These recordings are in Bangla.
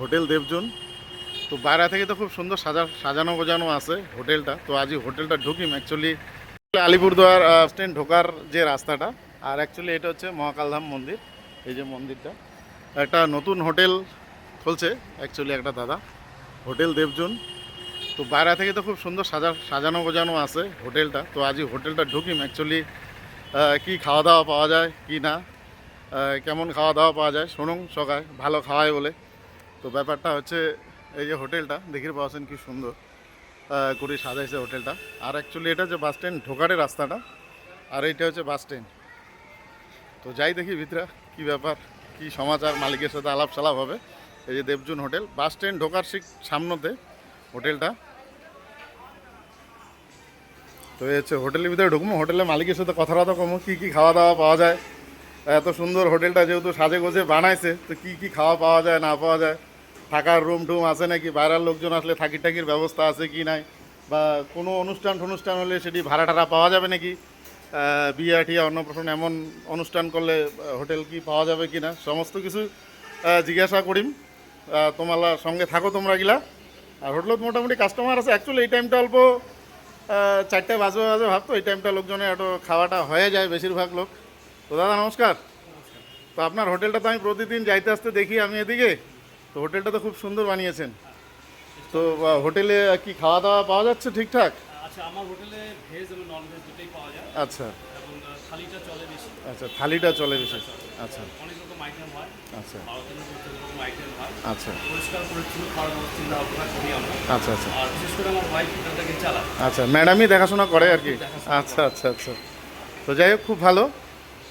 হোটেল দেবজন। তো বাইরে থেকে তো খুব সুন্দর সাজানো গোজানো আছে হোটেলটা। তো আজই হোটেলটা ঢুকিম অ্যাকচুয়ালি আলিপুরদুয়ার স্ট্যান্ড ঢোকার যে রাস্তাটা। আর অ্যাকচুয়ালি এটা হচ্ছে মহাকালধাম মন্দির। এই যে মন্দিরটা, একটা নতুন হোটেল খুলছে অ্যাকচুয়ালি একটা দাদা, হোটেল দেবজন। তো বাইরে থেকে তো খুব সুন্দর সাজানো গোজানো আছে হোটেলটা। তো আজই হোটেলটা ঢুকিম অ্যাকচুয়ালি কি খাওয়া দাওয়া পাওয়া যায় কি না, কেমন খাওয়া দাওয়া পাওয়া যায় শুনুন সকায় ভালো খাওয়ায় বলে। তো ব্যাপারটা হচ্ছে এই যে হোটেলটা দেখে পাচ্ছেন কি সুন্দর করে সাজাইছে হোটেলটা। আর অ্যাকচুয়ালি এটা যে বাস স্ট্যান্ড ঢোকারের রাস্তাটা, আর এইটা হচ্ছে বাস স্ট্যান্ড। তো যাই দেখি ভিতরে কি ব্যাপার কি সমাচার, মালিকের সাথে আলাপ সালাপ হবে। এই যে দেবজুন হোটেল, বাস স্ট্যান্ড ঢোকার ঠিক সামনেতে হোটেলটা। তো এই হচ্ছে হোটেলের ভিতরে ঢুকবো, হোটেলের মালিকের সাথে কথাবার্তা কমো, কী কী খাওয়া দাওয়া পাওয়া যায়। এত সুন্দর হোটেলটা যেহেতু সাজে গোজে বানাইছে, তো কী কী খাওয়া পাওয়া যায় না পাওয়া যায়, থাকার রুম টুম আছে নাকি, বাইরের লোকজন আসলে থাকি টাকির ব্যবস্থা আছে কি নাই, বা কোনো অনুষ্ঠান টনুষ্ঠান হলে সেটি ভাড়া টাড়া পাওয়া যাবে নাকি, বিয়ে টিয়া অন্নপ্রাশন এমন অনুষ্ঠান করলে হোটেল কি পাওয়া যাবে কি না, সমস্ত কিছু জিজ্ঞাসা করিম। তোমার সঙ্গে থাকো তোমরা গিলা। আর হোটেলত মোটামুটি কাস্টমার আছে অ্যাকচুয়ালি এই টাইমটা অল্প 4টে বাজে বাজে ভাবতো, এই টাইমটা লোকজনের একটু খাওয়াটা হয়ে যায় বেশিরভাগ লোক। তো দাদা নমস্কার। তো আপনার হোটেলটা তো আমি প্রতিদিন যাইতে আসতে দেখি আমি এদিকে। তো হোটেলটা তো খুব সুন্দর বানিয়েছেন। তো হোটেলে কি খাওয়া দাওয়া পাওয়া যাচ্ছে ঠিকঠাক? আচ্ছা, আমার হোটেলে ভেজ এবং নন ভেজ দুটোই পাওয়া যায় আচ্ছা এবং থালিটা চলে বেশি। আচ্ছা, থালিটা চলে বেশি। আচ্ছা অনেক রকম আইটেম হয়, আচ্ছা 12-13 রকম আইটেম হয়। আচ্ছা পরিষ্কার পরিচ্ছন্ন খাওয়ার ব্যবস্থা চিন্তা ভাবনা করি আমরা। আচ্ছা আচ্ছা আর বিশেষ করে আমার ওয়াইফ হোটেলটাকে চালায়। আচ্ছা, ম্যাডামই দেখাশোনা করে আর কি। আচ্ছা আচ্ছা আচ্ছা। তো যাই হোক খুব ভালো।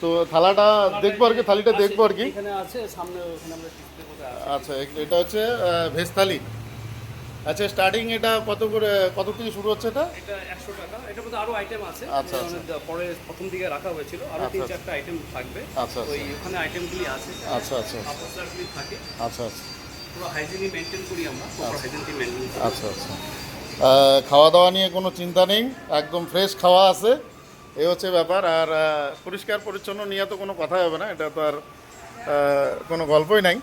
তো থালাটা দেখবো আর কি, থালিটা দেখবো আর কি। এখানে আছে সামনে, ওখানে আমরা ডিসপ্লে করে আছে। আচ্ছা এটা হচ্ছে ভেজ থালি। আচ্ছা স্টার্টিং এটা কত থেকে শুরু হচ্ছে এটা? এটা 100 টাকা। এটার মধ্যে আরো আইটেম আছে। আচ্ছা, আচ্ছা। পরে প্রথম দিকে রাখা হয়েছিল, আরো আচ্ছা, 3-4টা আইটেম থাকবে। আচ্ছা ওই ওখানে আইটেমগুলি আছে, আচ্ছা আচ্ছা আপনারগুলি থাকে। আচ্ছা আচ্ছা পুরো হাইজিনিক মেনটেন করি আমরা, প্রপার হাইজিনিক মেনটেন করি। আচ্ছা আচ্ছা। খাওয়া দাওয়া নিয়ে কোনো চিন্তা নেই, একদম ফ্রেশ খাওয়া আছে, এই হচ্ছে ব্যাপার। আর পরিষ্কার পরিচ্ছন্ন নিয়ে তো কোনো কথাই হবে না, এটা তো আর কোনো গল্পই নাই।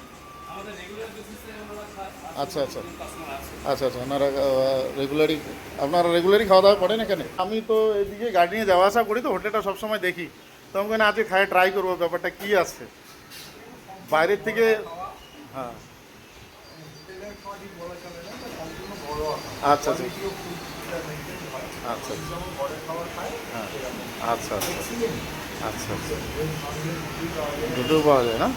আমাদের রেগুলার বেসিসে আমরা খাই। আচ্ছা আচ্ছা কাস্টমার আছে। আচ্ছা আচ্ছা, আপনারা রেগুলারই খাওয়া দাওয়া করেন এখানে? আমি তো এদিকে গাড়ি নিয়ে যাওয়া আসা করি, তো হোটেলটা সবসময় দেখি। তো আমি আজকে খায় ট্রাই করবো ব্যাপারটা কী আছে বাইরের থেকে। হ্যাঁ আচ্ছা আচ্ছা আচ্ছা হ্যাঁ আচ্ছা আচ্ছা আচ্ছা আচ্ছা, দুটো পাওয়া যায় না?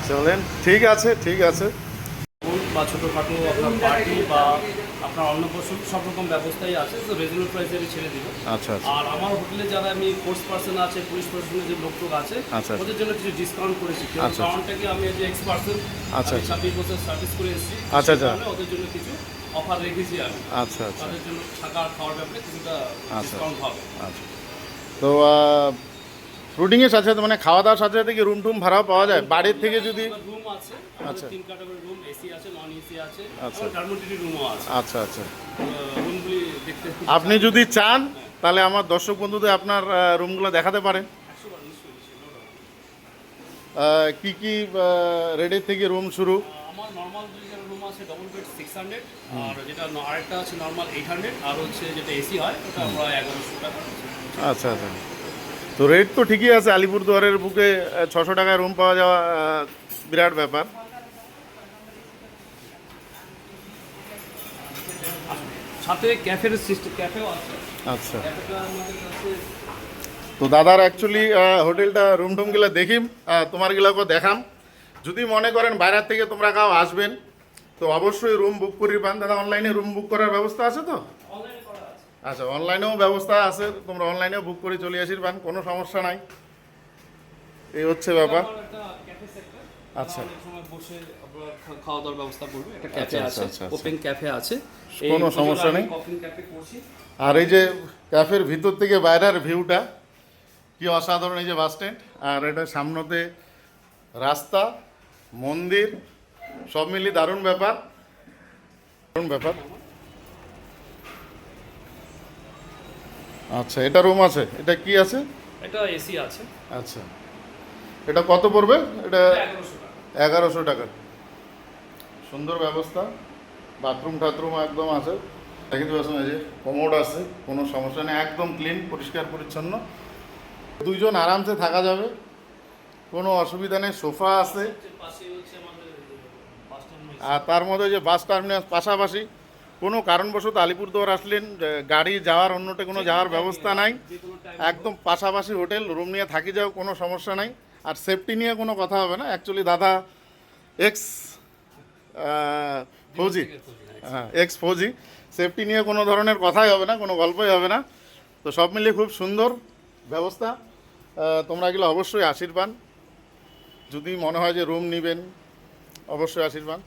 চলেন, ঠিক আছে ঠিক আছে। বা ছোটোখাটো আপনার পার্টি বা আপনার অন্নপ্রাশন সব রকম ব্যবস্থাই আছে, তো রেগুলার প্রাইসে আমি ছেড়ে দিব। আচ্ছা আচ্ছা আর আমার হোটেলে যারা আমি ফোর্স পার্সন আছে, পুলিশ পার্সনের যে লোক আছে, আচ্ছা। ওদের জন্য কিছু ডিসকাউন্ট করেছি। আচ্ছা। কারণটা কি, আমি যে এক্স পার্সন, আচ্ছা। 26 বছর সার্ভিস করে এসেছি। আচ্ছা, আচ্ছা। ওদের জন্য কিছু অফার রেখেছি আমি। আচ্ছা আচ্ছা তাদের জন্য থাকা আর খাওয়ার ব্যাপারে কিছুটা আচ্ছা। ডিসকাউন্ট হবে। আচ্ছা। তো ফুডিংয়ের সাথে সাথে মানে খাওয়া দাওয়ার সাথে সাথে কি রুম টুম ভাড়াও পাওয়া যায় বাড়ির থেকে যদি? রুম আছে, আচ্ছা। 3 ক্যাটাগরি রুম, এসি আছে, নন এসি আছে, আচ্ছা। এবং ডারমোটিটি রুমও আছে। আচ্ছা আচ্ছা। রুমগুলি দেখতে আপনি যদি চান তাহলে আমার দর্শক বন্ধুদের আপনার রুমগুলো দেখাতে পারেন। কি কি রেটের থেকে রুম শুরু? আমার নর্মাল যেটা রুম আছে ডবল বেড 600, আর যেটা আরেকটা আছে নর্মাল 800, আর হচ্ছে যেটা এসি হয় ওটা আমরা 1100 টাকা। আচ্ছা আচ্ছা। তো রেট তো ঠিকই আছে, আলিপুরদুয়ারের বুকে 600 টাকায় রুম পাওয়া যাওয়া বিরাট ব্যাপার। সাথে ক্যাফের সিস্টেম, ক্যাফেও আছে। আচ্ছা। ক্যাফেটা আমাদের কাছে তো দাদার অ্যাকচুয়ালি হোটেলটা রুম টুমগুলো দেখিম, তোমারগুলোকে দেখাম। যদি মনে করেন বাইরের থেকে তোমরা কাউ আসবেন তো অবশ্যই রুম বুক করি পান। দাদা অনলাইনে রুম বুক করার ব্যবস্থা আছে তো? অনলাইনে করা আছে। আচ্ছা, অনলাইনেও ব্যবস্থা আছে, তোমরা অনলাইনেও বুক করে চলে আসির পান, কোনো সমস্যা নাই। এই হচ্ছে ব্যাপার। আমার একটা ক্যাফে সেক্টর। আচ্ছা। অনেক সময় বসে আমরা খাওয়া দাওয়ার ব্যবস্থা করব। একটা আচ্ছা, ক্যাফে আচ্ছা, আছে, আচ্ছা, আচ্ছা। ওপেন ক্যাফে আছে। কোনো সমস্যা নেই। ওপেন ক্যাফে করছি। আর এই যে ক্যাফের ভিতর থেকে বাইরের ভিউটা কি অসাধারণ, এই যে বাস স্ট্যান্ড, আর এটা সামনেতে রাস্তা, মন্দির, সব মিলিয়ে দারুণ ব্যাপার, দারুণ ব্যাপার। আচ্ছা, এটা রুম আছে, এটা কি আছে? একটা এসি আছে। আচ্ছা, এটা কত পড়বে? এটা 1100 টাকা। 1100 টাকা। সুন্দর ব্যবস্থা, বাথরুম টাথরুম একদম আছে, দেখতে পাচ্ছেন এই যে কমোড আছে, কোনো সমস্যা নেই, একদম ক্লিন পরিষ্কার পরিচ্ছন্ন, দুইজন আরামসে থাকা যাবে, কোনো অসুবিধা নেই। সোফা আছে, পাশে হচ্ছে আমাদের বাস টার্মিনাল। আর তার মধ্যে যে বাস টার্মিনাস পাশাপাশি, কোনো কারণবশত আলিপুরদুয়ার আসলেন গাড়ি যাওয়ার অন্যটা কোনো যাওয়ার ব্যবস্থা নাই, যে কোনো টাইম একদম পাশাপাশি হোটেল, রুম নিয়ে থাকি যাও, কোনো সমস্যা নাই। আর সেফটি নিয়ে কোনো কথা হবে না, অ্যাকচুয়ালি দাদা এক্স ফৌজি, হ্যাঁ এক্স ফৌজি, সেফটি নিয়ে কোনো ধরনের কথাই হবে না, কোনো গল্পই হবে না। তো সব মিলিয়ে খুব সুন্দর ব্যবস্থা। তোমরা এগুলো অবশ্যই আশীর্বাদ, যদি মনে হয় যে রুম নেবেন অবশ্যই আশীর্বাদ।